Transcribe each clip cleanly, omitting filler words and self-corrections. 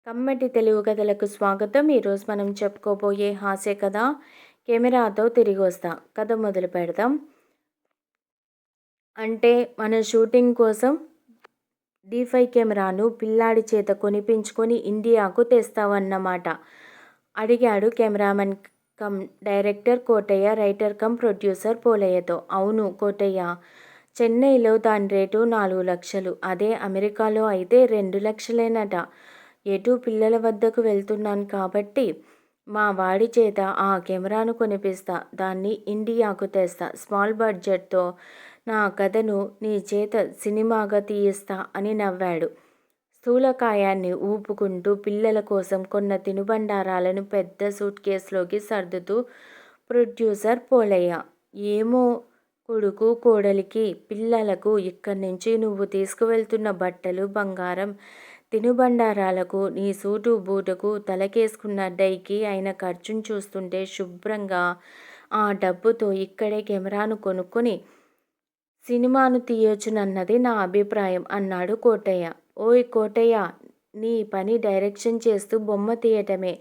కమ్మటి తెలుగు కథలకు స్వాగతం. ఈరోజు మనం చెప్పుకోబోయే హాస్య కథ కెమెరాతో తిరిగి వస్తా. కథ మొదలు పెడదాం. అంటే మన షూటింగ్ కోసం D5 కెమెరాను పిల్లాడి చేత కొనిపించుకొని ఇండియాకు తెస్తావన్నమాట అడిగాడు cameraman cum director Kotayya writer cum producer పోలయ్యతో. అవును కోటయ్య, చెన్నైలో దాని రేటు 4 లక్షలు, అదే అమెరికాలో అయితే 2 లక్షలేనట. ఎటు పిల్లల వద్దకు వెళ్తున్నాను కాబట్టి మా వాడి చేత ఆ కెమెరాను కొనిపిస్తా, దాన్ని ఇండియాకు తెస్తా, స్మాల్ బడ్జెట్తో నా కథను నీ చేత సినిమాగా తీయిస్తా అని నవ్వాడు. స్థూలకాయాన్ని ఊపుకుంటూ పిల్లల కోసం కొన్న తినుబండారాలను పెద్ద సూట్ కేసులోకి సర్దుతూ ప్రొడ్యూసర్ పోలయ్య. ఏమో కొడుకు కోడలికి పిల్లలకు ఇక్కడి నుంచి నువ్వు తీసుకువెళ్తున్న బట్టలు, బంగారం, తినుబండారాలకు, నీ సూటు బూటుకు, తలకేసుకున్న డైకి అయిన ఖర్చును చూస్తుంటే శుభ్రంగా ఆ డబ్బుతో ఇక్కడే కెమెరాను కొనుక్కొని సినిమాను తీయొచ్చునన్నది నా అభిప్రాయం అన్నాడు కోటయ్య. ఓయ్ కోటయ్య, నీ పని డైరెక్షన్ చేస్తూ బొమ్మ తీయటమే,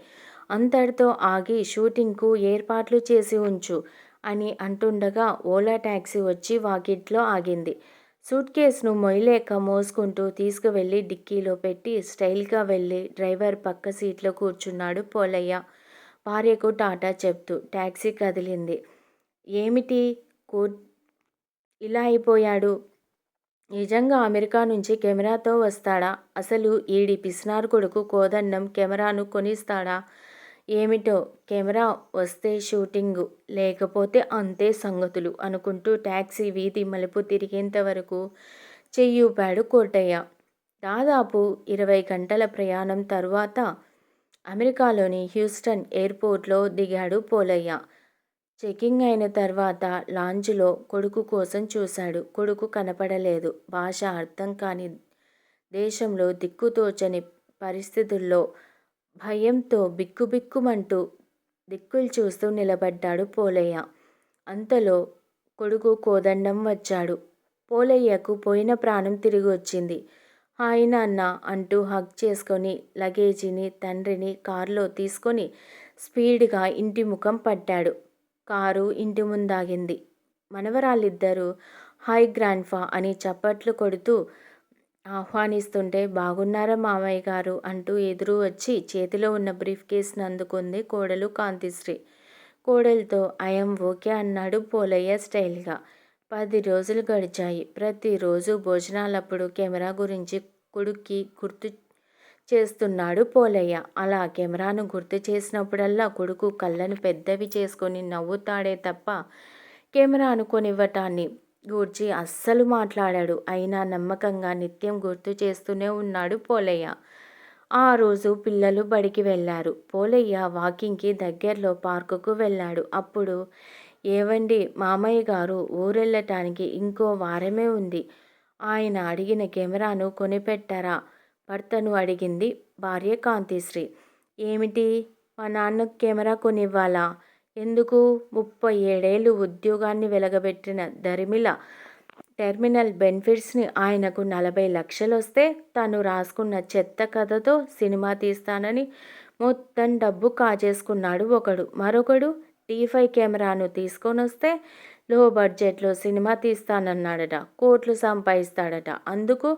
అంతటితో ఆగి షూటింగ్కు ఏర్పాట్లు చేసి ఉంచు అని అంటుండగా ఓలా టాక్సీ వచ్చి వాకిట్లో ఆగింది. సూట్ కేసును మొయ్యలేక మోసుకుంటూ తీసుకువెళ్ళి డిక్కీలో పెట్టి స్టైల్గా వెళ్ళి డ్రైవర్ పక్క సీట్లో కూర్చున్నాడు పోలయ్య. భార్యకు టాటా చెప్తూ టాక్సీ కదిలింది. ఏమిటి ఇలా అయిపోయాడు? నిజంగా అమెరికా నుంచి కెమెరాతో వస్తాడా? అసలు ఈడి పిసినారు కొడుకు కోదండం కెమెరాను కొనిస్తాడా ఏమిటో? కెమెరా వస్తే షూటింగు, లేకపోతే అంతే సంగతులు అనుకుంటూ టాక్సీ వీధి మలుపు తిరిగేంత వరకు చెయ్యూపాడు కోటయ్య. దాదాపు 20 గంటల ప్రయాణం తరువాత అమెరికాలోని హ్యూస్టన్ ఎయిర్పోర్ట్లో దిగాడు పోలయ్య. చెకింగ్ అయిన తర్వాత లాంజ్లో కొడుకు కోసం చూశాడు. కొడుకు కనపడలేదు. భాష అర్థం కాని దేశంలో దిక్కుతోచని పరిస్థితుల్లో భయంతో బిక్కుబిక్కుమంటూ దిక్కులు చూస్తూ నిలబడ్డాడు పోలయ్య. అంతలో కొడుకు కోదండం వచ్చాడు. పోలయ్యకు పోయిన ప్రాణం తిరిగి వచ్చింది. హాయ్ నాన్న అంటూ హగ్ చేసుకొని లగేజీని, తండ్రిని కారులో తీసుకొని స్పీడ్గా ఇంటి ముఖం పట్టాడు. కారు ఇంటి ముందాగింది. మనవరాళ్ళిద్దరూ హాయ్ గ్రాండ్ఫా అని చప్పట్లు కొడుతూ ఆహ్వానిస్తుంటే బాగున్నారా మామయ్య గారు అంటూ ఎదురు వచ్చి చేతిలో ఉన్న బ్రీఫ్ కేసును అందుకుంది కోడలు కాంతిశ్రీ. కోడలితో ఐఎమ్ ఓకే అన్నాడు పోలయ్య స్టైల్గా. 10 రోజులు గడిచాయి. ప్రతిరోజు భోజనాలప్పుడు కెమెరా గురించి కొడుక్కి గుర్తు చేస్తున్నాడు పోలయ్య. అలా కెమెరాను గుర్తు చేసినప్పుడల్లా కొడుకు కళ్ళను పెద్దవి చేసుకొని నవ్వుతాడే తప్ప కెమెరాను కొనివ్వటాన్ని గూర్చి అస్సలు మాట్లాడాడు. అయినా నమ్మకంగా నిత్యం గుర్తు చేస్తూనే ఉన్నాడు పోలయ్య. ఆ రోజు పిల్లలు బడికి వెళ్ళారు. పోలయ్య వాకింగ్కి దగ్గరలో పార్కుకు వెళ్ళాడు. అప్పుడు ఏవండి మామయ్య గారు ఊరెళ్ళటానికి ఇంకో వారమే ఉంది. ఆయన అడిగిన కెమెరాను కొనిపెట్టారా భర్తను అడిగింది భార్య కాంతిశ్రీ. ఏమిటి, మా నాన్నకు కెమెరా కొనివ్వాలా? ఎందుకు? 37 ఏళ్ళు ఉద్యోగాన్ని వెలగబెట్టిన దరిమిల టెర్మినల్ బెనిఫిట్స్ని ఆయనకు 40 లక్షలొస్తే తను రాసుకున్న చెత్త కథతో సినిమా తీస్తానని మొత్తం డబ్బు కాజేసుకున్నాడు ఒకడు. మరొకడు D5 కెమెరాను తీసుకొనొస్తే లో బడ్జెట్లో సినిమా తీస్తానన్నాడట. కోట్లు సంపాదిస్తాడట. అందుకు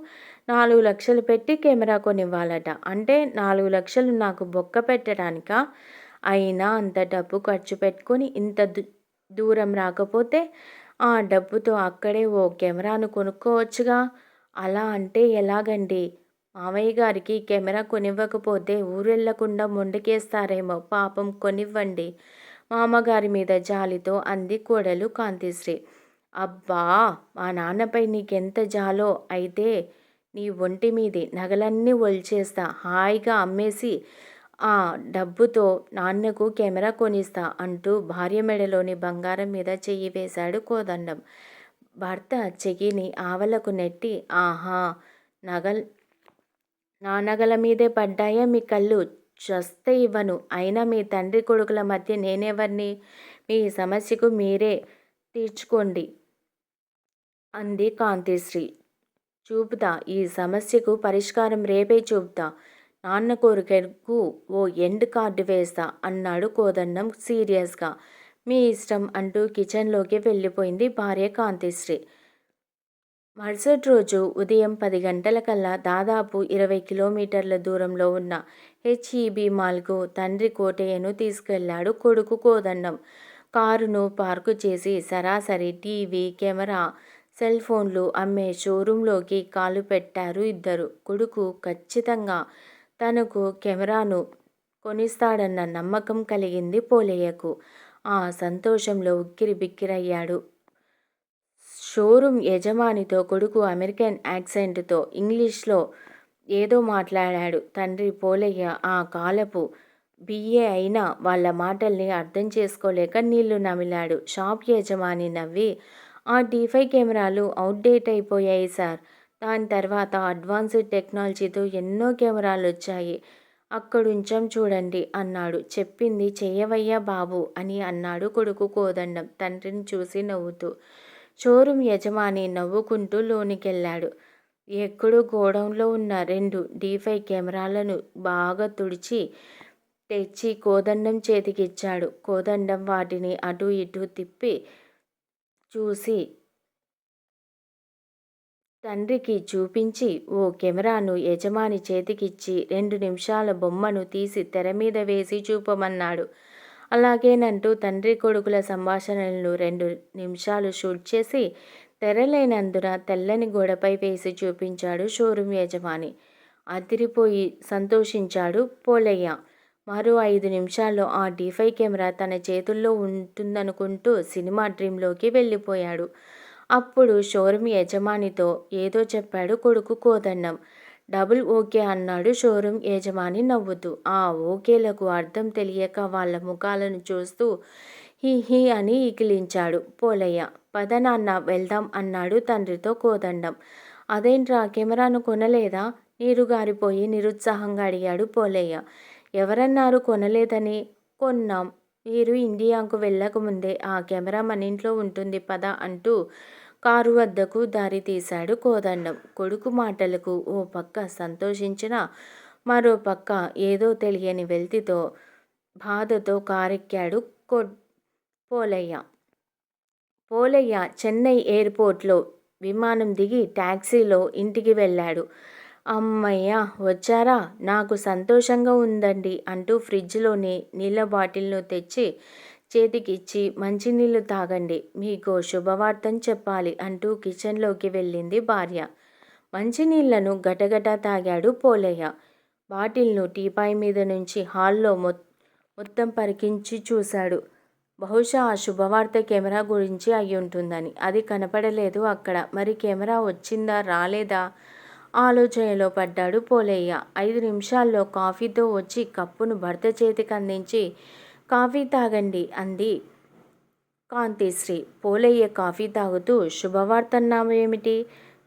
4 లక్షలు పెట్టి కెమెరా కొనివ్వాలట. అంటే 4 లక్షలు నాకు బొక్క పెట్టడానికా? అయినా అంత డబ్బు ఖర్చు పెట్టుకొని ఇంత దూరం రాకపోతే ఆ డబ్బుతో అక్కడే ఓ కెమెరాను కొనుక్కోవచ్చుగా. అలా అంటే ఎలాగండి? మామయ్య గారికి కెమెరా కొనివ్వకపోతే ఊరెళ్ళకుండా మొండికేస్తారేమో, పాపం కొనివ్వండి మామగారి మీద జాలితో అంది కోడలు కాంతిశ్రీ. అబ్బా, మా నాన్నపై నీకెంత జాలో అయితే నీ ఒంటి మీది నగలన్నీ ఒలిచేస్తా, హాయిగా అమ్మేసి ఆ డబ్బుతో నాన్నకు కెమెరా కొనిస్తా అంటూ భార్య మెడలోని బంగారం మీద చెయ్యి వేశాడు కోదండం. భర్త చెయ్యిని ఆవలకు నెట్టి, ఆహా, నా నగల మీదే పడ్డాయా మీ కళ్ళు? చస్తే ఇవ్వను. అయినా మీ తండ్రి కొడుకుల మధ్య నేనెవర్ని? మీ సమస్యకు మీరే తీర్చుకోండి అంది కాంతిశ్రీ. చూపుతా, ఈ సమస్యకు పరిష్కారం రేపే చూపుతా. నాన్న కోరికకు ఓ ఎండ్ కార్డు వేస్తా అన్నాడు కోదండం సీరియస్గా. మీ ఇష్టం అంటూ కిచెన్లోకి వెళ్ళిపోయింది భార్య కాంతిశ్రీ. మరుసటి రోజు ఉదయం 10 గంటలకల్లా దాదాపు 20 కిలోమీటర్ల దూరంలో ఉన్న హెచ్ఈబీ మాల్కు తండ్రి కోటయ్యను తీసుకెళ్లాడు కొడుకు కోదండం. కారును పార్కు చేసి సరాసరి టీవీ, కెమెరా, సెల్ ఫోన్లు అమ్మే షోరూంలోకి కాలు పెట్టారు ఇద్దరు. కొడుకు ఖచ్చితంగా తనకు కెమెరాను కొనిస్తాడన్న నమ్మకం కలిగింది పోలయ్యకు. ఆ సంతోషంలో ఉక్కిరిబిక్కిరయ్యాడు. షోరూం యజమానితో కొడుకు అమెరికన్ యాక్సెంటుతో ఇంగ్లీష్లో ఏదో మాట్లాడాడు. తండ్రి పోలయ్య ఆ కాలపు బిఏ అయినా వాళ్ళ మాటల్ని అర్థం చేసుకోలేక నీళ్లు నమిలాడు. షాప్ యజమాని నవ్వి, ఆ టీ5 కెమెరాలు అవుట్డేట్ అయిపోయాయి సార్. దాని తర్వాత అడ్వాన్స్డ్ టెక్నాలజీతో ఎన్నో కెమెరాలొచ్చాయి. అక్కడుంచాం చూడండి అన్నాడు. చెప్పింది చెయ్యవయ్యా బాబు అని అన్నాడు కొడుకు కోదండం తండ్రిని చూసి నవ్వుతూ. షోరూం యజమాని నవ్వుకుంటూ లోనికెళ్ళాడు. ఎక్కడో గోడౌన్లో ఉన్న 2 టీ5 కెమెరాలను బాగా తుడిచి తెచ్చి కోదండం చేతికిచ్చాడు. కోదండం వాటిని అటూ ఇటూ తిప్పి చూసి తండ్రికి చూపించి ఓ కెమెరాను యజమాని చేతికిచ్చి 2 నిమిషాల బొమ్మను తీసి తెరమీద వేసి చూపమన్నాడు. అలాగేనంటూ తండ్రి కొడుకుల సంభాషణలను 2 నిమిషాలు షూట్ చేసి తెరలేనందున తెల్లని గోడపై వేసి చూపించాడు షోరూం యజమాని. అదిరిపోయి సంతోషించాడు పోలయ్య. మరో 5 నిమిషాల్లో ఆ టీ5 కెమెరా తన చేతుల్లో ఉంటుందనుకుంటూ సినిమా డ్రీంలోకి వెళ్ళిపోయాడు. అప్పుడు షోరూం యజమానితో ఏదో చెప్పాడు కొడుకు కోదండం. డబుల్ ఓకే అన్నాడు షోరూం యజమాని నవ్వుతూ. ఆ ఓకేలకు అర్థం తెలియక వాళ్ళ ముఖాలను చూస్తూ హీ హీ అని ఈకిలించాడు పోలయ్య. పద నాన్న వెళ్దాం అన్నాడు తండ్రితో కోదండం. అదేంట్రా కెమెరాను కొనలేదా? నీరుగారిపోయి నిరుత్సాహంగా అడిగాడు పోలయ్య. ఎవరన్నారు కొనలేదని? కొన్నాం. మీరు ఇండియాకు వెళ్ళకముందే ఆ కెమెరా మనింట్లో ఉంటుంది పద అంటూ కారు వద్దకు దారి తీశాడు కోదండం. కొడుకు మాటలకు ఓ పక్క సంతోషించినా మరో పక్క ఏదో తెలియని వెల్తితో బాధతో కారెక్కాడు పోలయ్య. పోలయ్య చెన్నై ఎయిర్పోర్ట్లో విమానం దిగి టాక్సీలో ఇంటికి వెళ్ళాడు. అమ్మయ్య వచ్చారా? నాకు సంతోషంగా ఉందండి అంటూ ఫ్రిడ్జ్లోని నీళ్ల బాటిల్ను తెచ్చి చేతికిచ్చి మంచినీళ్లు తాగండి, మీకో శుభవార్తని చెప్పాలి అంటూ కిచెన్లోకి వెళ్ళింది భార్య. మంచినీళ్లను గటగటా తాగాడు పోలయ్య. బాటిల్ను టీపాయ్ మీద నుంచి హాల్లో మొత్తం పరికించి చూశాడు. బహుశా ఆ శుభవార్త కెమెరా గురించి అయ్యుంటుందని. అది కనపడలేదు అక్కడ. మరి కెమెరా వచ్చిందా రాలేదా? ఆలోచనలో పడ్డాడు పోలయ్య. 5 నిమిషాల్లో కాఫీతో వచ్చి కప్పును భర్త చేతికి అందించి కాఫీ తాగండి అంది కాంతిశ్రీ. పోలయ్య కాఫీ తాగుతూ శుభవార్తన్నావేమిటి?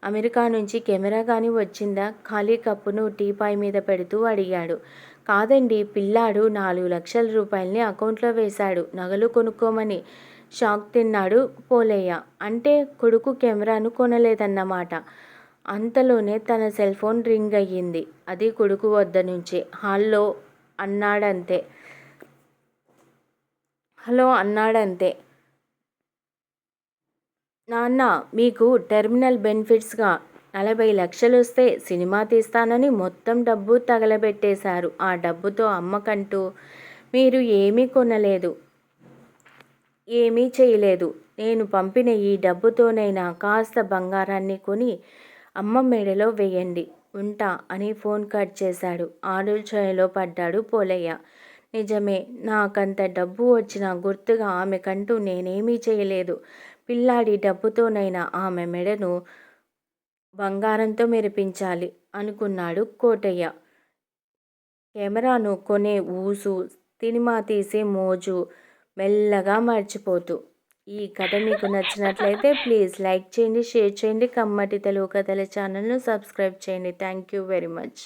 అమెరికా నుంచి కెమెరా గాని వచ్చిందా? ఖాళీ కప్పును టీపాయ్ మీద పెడుతూ అడిగాడు. కాదండి, పిల్లాడు 4 లక్షల రూపాయల్ని అకౌంట్లో వేశాడు నగలు కొనుక్కోమని. షాక్ తిన్నాడు పోలయ్య. అంటే కొడుకు కెమెరాను కొనలేదన్నమాట. అంతలోనే తన సెల్ఫోన్ రింగ్ అయ్యింది. అది కొడుకు వద్ద నుంచే. హలో అన్నాడంతే. నాన్న, మీకు టెర్మినల్ బెనిఫిట్స్గా 40 లక్షలొస్తే సినిమా తీస్తానని మొత్తం డబ్బు తగలబెట్టేశారు. ఆ డబ్బుతో అమ్మకంటూ మీరు ఏమీ కొనలేదు, ఏమీ చేయలేదు. నేను పంపిన ఈ డబ్బుతోనైనా కాస్త బంగారాన్ని కొని అమ్మ మెడలో వెయ్యండి. ఉంటా అని ఫోన్ కట్ చేశాడు. ఆలోచనలో పడ్డాడు పోలయ్య. నిజమే, నాకంత డబ్బు వచ్చినా గుర్తుగా ఆమెకంటూ నేనేమీ చేయలేదు. పిల్లాడి డబ్బుతోనైనా ఆమె మెడను బంగారంతో మెరిపించాలి అనుకున్నాడు కోటయ్య. కెమెరాను కొనే ఊసు, సినిమా తీసే మోజు మెల్లగా మర్చిపోతూ. ఈ కథ మీకు నచ్చినట్లయితే ప్లీజ్ లైక్ చేయండి, షేర్ చేయండి. కమ్మటి తెలుగు కథల ఛానల్ను సబ్స్క్రైబ్ చేయండి. Thank you very much.